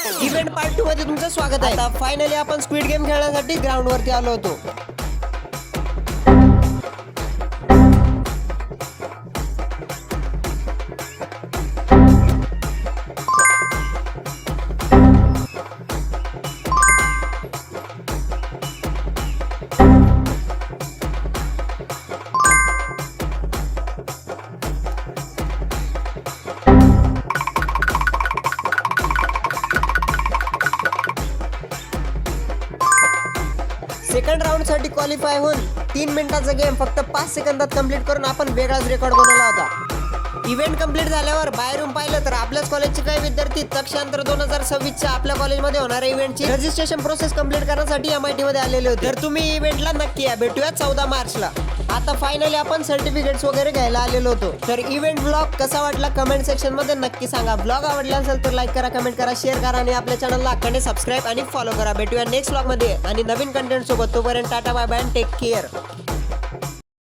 Event part 2 मध्ये तुमचं स्वागत आहे। आता फायनली आपण स्क्विड गेम खेळण्यासाठी ग्राउंड वरती आलो होतो। सेकंड राउंड साठी क्वालिफाय होऊन 3 मिनिटाचा गेम फक्त 5 सेकंदात कंप्लीट करून आपण वेगळाच रेकॉर्ड बनवला होता। इव्हेंट कंप्लीट झाल्यावर बाहेरून पाहिलं तर आपल्याच कॉलेजचे काही विद्यार्थी तक्षांतर 2026 च्या आपल्या कॉलेजमध्ये होणाऱ्या इव्हेंटची रजिस्ट्रेशन प्रोसेस कंप्लीट करण्यासाठी MIT मध्ये आलेले होते। तर तुम्ही इव्हेंटला नक्की या, भेटूया 14 मार्चला। आता फायनली आपण सर्टिफिकेट्स वगैरे घ्यायला आलेलो होतो। तर इव्हेंट ब्लॉग कसा वाटला कमेंट सेक्शन मध्ये नक्की सांगा। ब्लॉग आवडला असेल तर लाईक करा, कमेंट करा, शेअर करा आणि आपल्या चॅनलला हक्काने सबस्क्राईब आणि फॉलो करा। भेटूया नेक्स्ट ब्लॉग मध्ये आणि नवीन कंटेंट सोबत। तोपर्यंत tata bye bye, take care.